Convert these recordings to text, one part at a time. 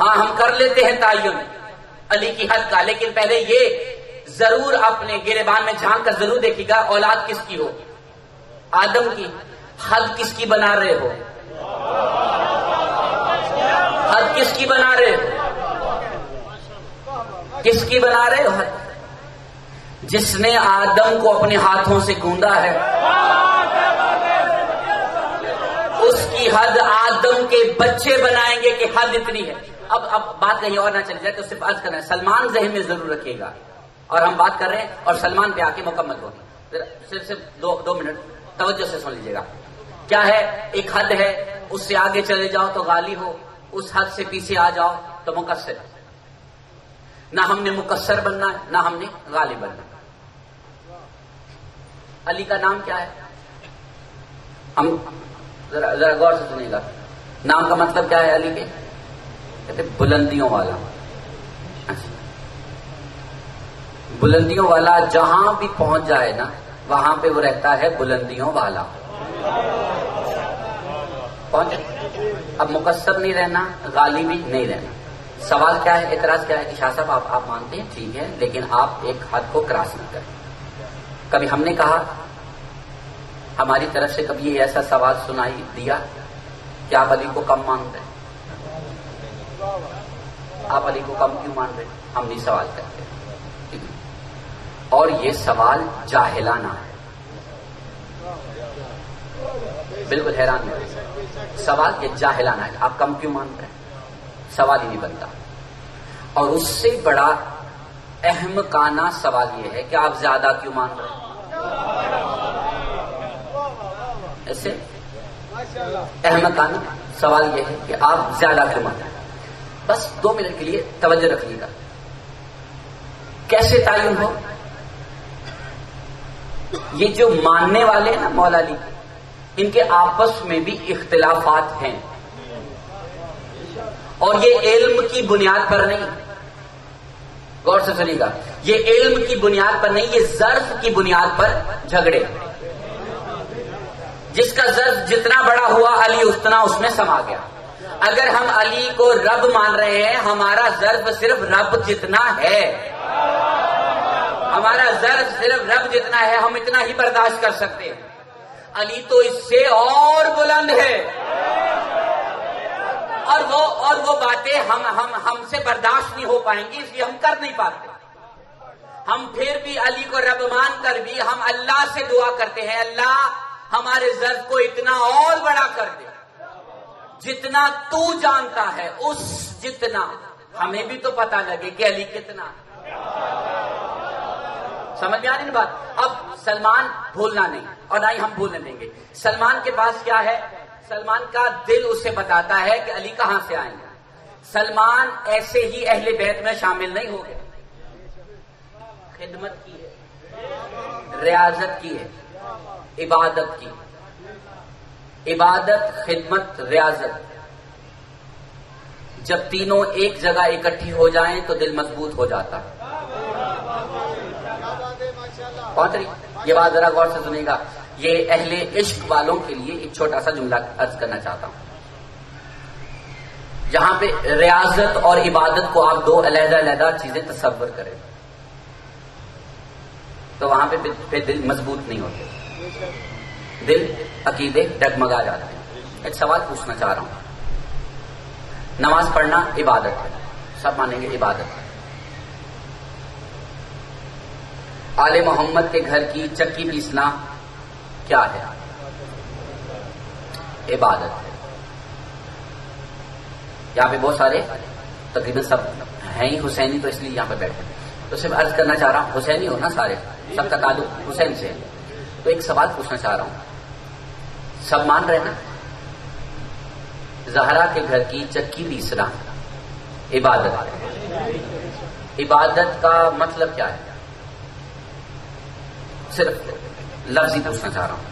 ہاں ہم کر لیتے ہیں تعین علی کی حد کا، لیکن پہلے یہ ضرور اپنے گریبان میں جھانک کر ضرور دیکھیے گا اولاد کس کی ہو؟ آدم کی۔ حد کس کی بنا رہے ہو؟ حد کس کی بنا رہے ہو؟ کس کی بنا رہے ہو حد؟ جس نے آدم کو اپنے ہاتھوں سے گوندا ہے اس کی حد آدم کے بچے بنائیں گے کہ حد اتنی ہے۔ اب بات کہیں اور نہ چل جائے تو صرف عرض کرنا ہے، سلمان ذہن میں ضرور رکھیے گا، اور ہم بات کر رہے ہیں اور سلمان پہ آ کے مکمل ہوگی۔ صرف دو منٹ توجہ سے سن لیجیے گا۔ کیا ہے؟ ایک حد ہے، اس سے آگے چلے جاؤ تو غالی ہو، اس حد سے پیچھے آ جاؤ تو مقصر۔ نہ ہم نے مقصر بننا ہے نہ ہم نے غالب بننا ہے۔ علی کا نام کیا ہے؟ ہم ذرا غور سے سنیے گا، نام کا مطلب کیا ہے علی کے؟ کہتے بلندیوں والا۔ بلندیوں والا جہاں بھی پہنچ جائے نا وہاں پہ وہ رہتا ہے بلندیوں والا۔ پہنچ اب مقصر نہیں رہنا، غالب بھی نہیں رہنا۔ سوال کیا ہے، اعتراض کیا ہے کہ شاہ صاحب آپ مانتے ہیں ٹھیک ہے، لیکن آپ ایک حد کو کراس نہ کریں۔ کبھی ہم نے کہا، ہماری طرف سے کبھی یہ ایسا سوال سنائی دیا کہ آپ علی کو کم مان رہے ہیں؟ آپ علی کو کم کیوں مان رہے ہیں؟ ہم نہیں سوال کرتے۔ اور یہ سوال جاہلانہ ہے، بالکل حیران ہے سوال، یہ جاہلانہ ہے۔ آپ کم کیوں مان رہے ہیں؟ سوال ہی نہیں بنتا۔ اور اس سے بڑا احمقانہ سوال یہ ہے کہ آپ زیادہ کیوں مان رہے ہیں؟ ایسے احمقانہ سوال یہ ہے کہ آپ زیادہ کیوں مان رہے ہیں؟ بس 2 منٹ کے لیے توجہ رکھیے گا۔ کیسے تعین ہو؟ یہ جو ماننے والے ہیں نا مولا علی، ان کے آپس میں بھی اختلافات ہیں، اور یہ علم کی بنیاد پر نہیں، غور سے سنیے گا، یہ علم کی بنیاد پر نہیں، یہ ظرف کی بنیاد پر جھگڑے۔ جس کا ظرف جتنا بڑا ہوا علی اتنا اس میں سما گیا۔ اگر ہم علی کو رب مان رہے ہیں، ہمارا ظرف صرف رب جتنا ہے، ہمارا ظرف صرف رب جتنا ہے، ہم اتنا ہی برداشت کر سکتے ہیں۔ علی تو اس سے اور بلند ہے، اور وہ باتیں ہم سے برداشت نہیں ہو پائیں گی، اس لیے ہم کر نہیں پاتے۔ ہم پھر بھی علی کو رب مان کر بھی ہم اللہ سے دعا کرتے ہیں، اللہ ہمارے ظرف کو اتنا اور بڑا کر دے، جتنا تو جانتا ہے اس جتنا ہمیں بھی تو پتا لگے کہ علی کتنا۔ سمجھ میں آ رہی نا بات؟ اب سلمان بھولنا نہیں، اور نہ ہی ہم بھولنے دیں گے۔ سلمان کے پاس کیا ہے؟ سلمان کا دل اسے بتاتا ہے کہ علی کہاں سے آئیں گے۔ سلمان ایسے ہی اہل بیت میں شامل نہیں ہو گئے، خدمت کی ہے، ریاضت کی ہے، عبادت کی، عبادت، خدمت، ریاضت۔ جب تینوں ایک جگہ اکٹھی ہو جائیں تو دل مضبوط ہو جاتا ہے۔ پہنچ رہی؟ یہ بات ذرا غور سے سنیے گا، یہ اہل عشق والوں کے لیے ایک چھوٹا سا جملہ عرض کرنا چاہتا ہوں۔ جہاں پہ ریاضت اور عبادت کو آپ 2 علیحدہ علیحدہ چیزیں تصور کریں تو وہاں پہ دل مضبوط نہیں ہوتے، دل عقیدے ڈگمگا جاتے ہیں۔ ایک سوال پوچھنا چاہ رہا ہوں، نماز پڑھنا عبادت ہے، سب مانیں گے عبادت ہے۔ آل محمد کے گھر کی چکی پیسنا کیا ہے؟ عبادت ہے۔ یہاں پہ بہت سارے تقریباً سب ہیں ہی حسینی، تو اس لیے یہاں پہ بیٹھے، تو صرف عرض کرنا چاہ رہا ہوں، حسینی ہو نا سارے، سب کا تعلق حسین سے ہے، تو ایک سوال پوچھنا چاہ رہا ہوں، سب مان رہے نا زہرا کے گھر کی چکی پیسنا عبادت ہے۔ عبادت کا مطلب کیا ہے؟ صرف لفظی پوچھنا چاہ رہا ہوں،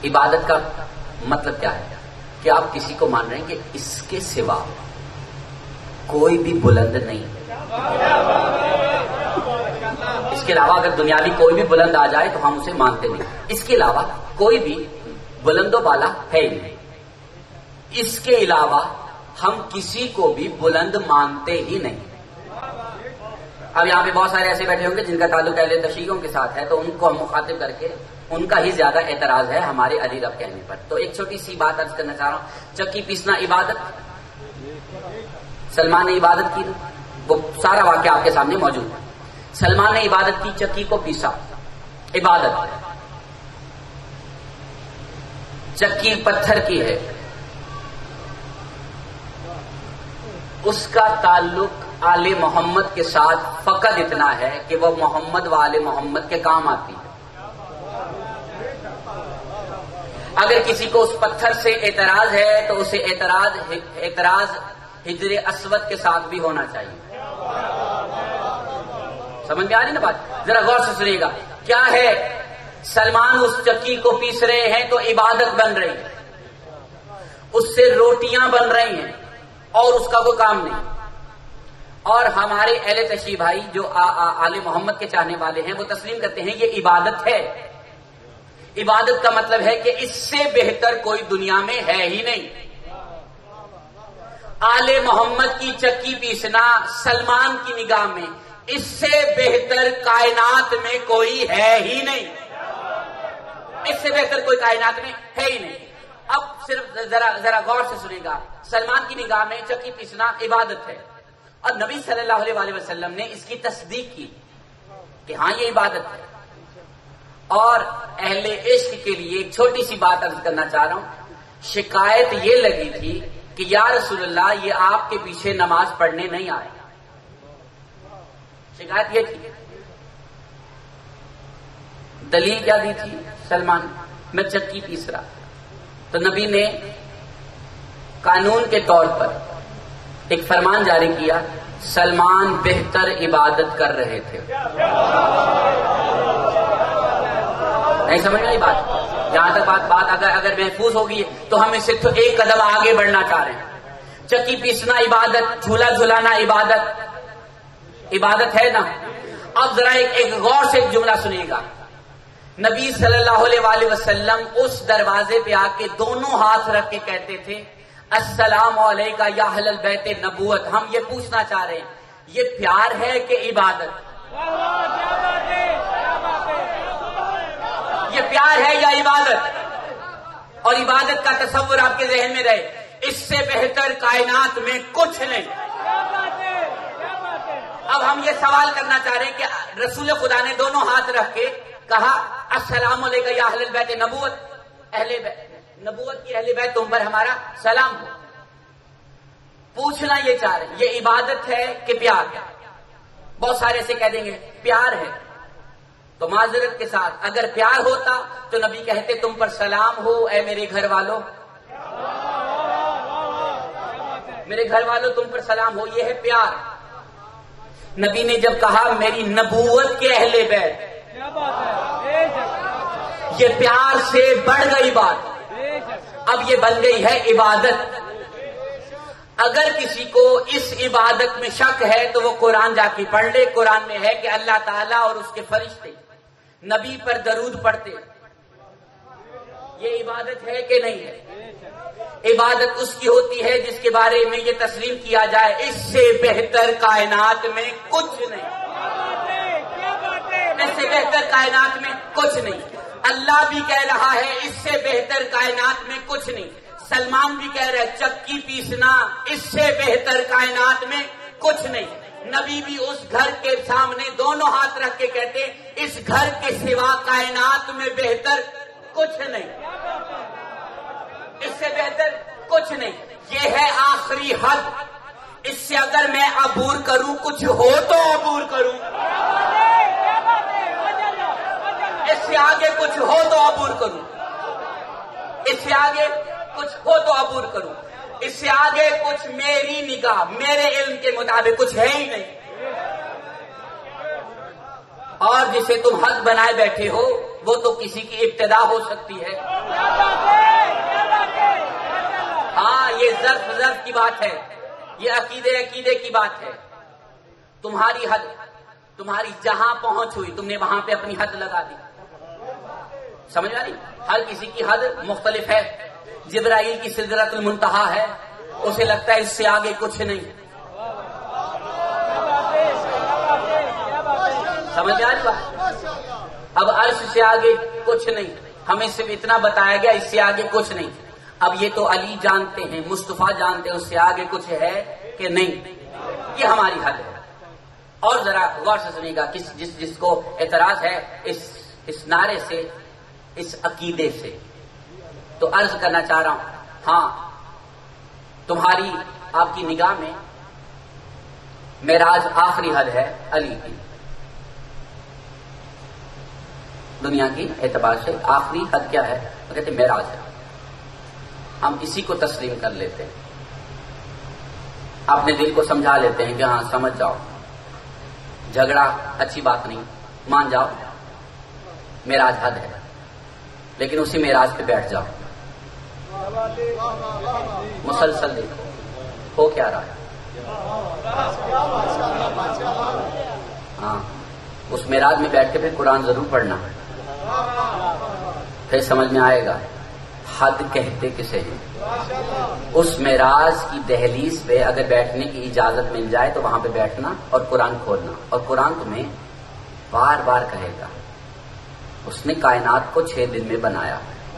عبادت کا مطلب کیا ہے؟ کہ آپ کسی کو مان رہے ہیں کہ اس کے سوا کوئی بھی بلند نہیں، اس کے علاوہ اگر دنیاوی کوئی بھی بلند آ جائے تو ہم اسے مانتے نہیں، اس کے علاوہ کوئی بھی بلند و بالا ہے ہی نہیں، اس کے علاوہ ہم کسی کو بھی بلند مانتے ہی نہیں. اب یہاں پہ بہت سارے ایسے بیٹھے ہوں گے جن کا تعلق اہل تشیعوں کے ساتھ ہے، تو ان کو ہم مخاطب کر کے ان کا ہی زیادہ اعتراض ہے ہمارے علی رب کہنے پر. تو ایک چھوٹی سی بات عرض کرنا چاہ رہا ہوں. چکی پیسنا عبادت، سلمان نے عبادت کی، وہ سارا واقعہ آپ کے سامنے موجود ہے. سلمان نے عبادت کی، چکی کو پیسا، عبادت. چکی پتھر کی ہے، اس کا تعلق آل محمد کے ساتھ فقط اتنا ہے کہ وہ محمد و آل محمد کے کام آتی ہے. اگر کسی کو اس پتھر سے اعتراض ہے تو اسے اعتراض حجر اسود کے ساتھ بھی ہونا چاہیے. سمجھ میں آ رہی نا بات؟ ذرا غور سے سنیے گا. کیا ہے؟ سلمان اس چکی کو پیس رہے ہیں تو عبادت بن رہی ہے، اس سے روٹیاں بن رہی ہیں اور اس کا کوئی کام نہیں. اور ہمارے اہل تشیع بھائی جو آل محمد کے چاہنے والے ہیں وہ تسلیم کرتے ہیں یہ عبادت ہے. عبادت کا مطلب ہے کہ اس سے بہتر کوئی دنیا میں ہے ہی نہیں. آل محمد کی چکی پیسنا سلمان کی نگاہ میں اس سے بہتر کائنات میں کوئی ہے ہی نہیں. اس سے بہتر کوئی کائنات میں ہے ہی نہیں. اب صرف ذرا غور سے سنیں گا. سلمان کی نگاہ میں چکی پیسنا عبادت ہے، اور نبی صلی اللہ علیہ وسلم نے اس کی تصدیق کی کہ ہاں یہ عبادت ہے. اور اہل عشق کے لیے ایک چھوٹی سی بات عرض کرنا چاہ رہا ہوں. شکایت یہ لگی تھی کہ یا رسول اللہ یہ آپ کے پیچھے نماز پڑھنے نہیں آئے. شکایت یہ تھی. دلیل کیا دی تھی؟ سلمان میں چکی پیس رہا. تو نبی نے قانون کے طور پر ایک فرمان جاری کیا، سلمان بہتر عبادت کر رہے تھے. نہیں سمجھ میں بات؟ جہاں تک بات اگر محفوظ ہوگی تو ہم اس سے تو ایک قدم آگے بڑھنا چاہ رہے ہیں. چکی پیسنا عبادت، جھولا جھولانا عبادت ہے نا. اب ذرا ایک غور سے ایک جملہ سنیے گا. نبی صلی اللہ علیہ وسلم اس دروازے پہ آ کے دونوں ہاتھ رکھ کے کہتے تھے السلام علیکہ یا اہل البیت نبوت. ہم یہ پوچھنا چاہ رہے ہیں یہ پیار ہے کہ عبادت؟ یہ پیار ہے یا عبادت؟ اور عبادت کا تصور آپ کے ذہن میں رہے، اس سے بہتر کائنات میں کچھ نہیں. اب ہم یہ سوال کرنا چاہ رہے ہیں کہ رسول خدا نے دونوں ہاتھ رکھ کے کہا السلام علیکم یا اہل البیت نبوت، نبوت کی اہل بیت تم پر ہمارا سلام ہو. پوچھنا یہ چاہ رہے ہیں یہ عبادت ہے کہ پیار ہے؟ بہت سارے سے کہہ دیں گے پیار ہے. تو معذرت کے ساتھ اگر پیار ہوتا تو نبی کہتے تم پر سلام ہو اے میرے گھر والوں، میرے گھر والوں تم پر سلام ہو. یہ ہے پیار. نبی نے جب کہا میری نبوت کے اہل بیت، یہ پیار سے بڑھ گئی بات. اب یہ بن گئی ہے عبادت. اگر کسی کو اس عبادت میں شک ہے تو وہ قرآن جا کے پڑھ لے. قرآن میں ہے کہ اللہ تعالیٰ اور اس کے فرشتے نبی پر درود پڑھتے. یہ عبادت ہے کہ نہیں ہے؟ عبادت اس کی ہوتی ہے جس کے بارے میں یہ تسلیم کیا جائے اس سے بہتر کائنات میں کچھ نہیں. اس سے بہتر کائنات میں کچھ نہیں. اللہ بھی کہہ رہا ہے اس سے بہتر کائنات میں کچھ نہیں. سلمان بھی کہہ رہا ہے چکی پیسنا اس سے بہتر کائنات میں کچھ نہیں. نبی بھی اس گھر کے سامنے دونوں ہاتھ رکھ کے کہتے اس گھر کے سوا کائنات میں بہتر کچھ نہیں، اس سے بہتر کچھ نہیں. یہ ہے آخری حد. اس سے اگر میں عبور کروں کچھ ہو تو عبور کروں، اس سے آگے کچھ ہو تو عبور کروں، اس سے آگے کچھ ہو تو عبور کروں. اس سے آگے کچھ میری نگاہ میرے علم کے مطابق کچھ ہے ہی نہیں. اور جسے تم حد بنائے بیٹھے ہو وہ تو کسی کی ابتدا ہو سکتی ہے. ہاں یہ ظرف کی بات ہے، یہ عقیدے کی بات ہے. تمہاری حد، تمہاری جہاں پہنچ ہوئی تم نے وہاں پہ اپنی حد لگا دی. سمجھ آ رہی؟ ہر کسی کی حد مختلف ہے. جبرائیل کی سدرۃ المنتہا ہے، اسے لگتا ہے اس سے آگے کچھ نہیں. سمجھ آ رہی بات؟ اب عرش سے آگے کچھ نہیں، ہمیں صرف اتنا بتایا گیا اس سے آگے کچھ نہیں. اب یہ تو علی جانتے ہیں، مصطفیٰ جانتے ہیں اس سے آگے کچھ ہے کہ نہیں. یہ ہماری حد ہے. اور ذرا غور سے سنیے گا، جس کو اعتراض ہے اس نعرے سے، اس عقیدے سے، تو عرض کرنا چاہ رہا ہوں، ہاں تمہاری آپ کی نگاہ میں معراج آخری حد ہے علی کی، دنیا کی اعتبار سے آخری حد کیا ہے؟ وہ کہتے ہیں معراج ہے. ہم اسی کو تسلیم کر لیتے ہیں، اپنے دل کو سمجھا لیتے ہیں کہ ہاں سمجھ جاؤ، جھگڑا اچھی بات نہیں، مان جاؤ معراج حد ہے، لیکن اسی معراج پہ بیٹھ جاؤ. مسلسل دیکھو ہو کیا رہا ہے. ہاں اس معراج میں بیٹھ کے پھر قرآن ضرور پڑھنا ہے، پھر سمجھ میں آئے گا حد کہتے کسے ہیں. اس معراج کی دہلیز پہ اگر بیٹھنے کی اجازت مل جائے تو وہاں پہ بیٹھنا اور قرآن کھولنا، اور قرآن تمہیں بار بار کہے گا اس نے کائنات کو 6 دن میں بنایا.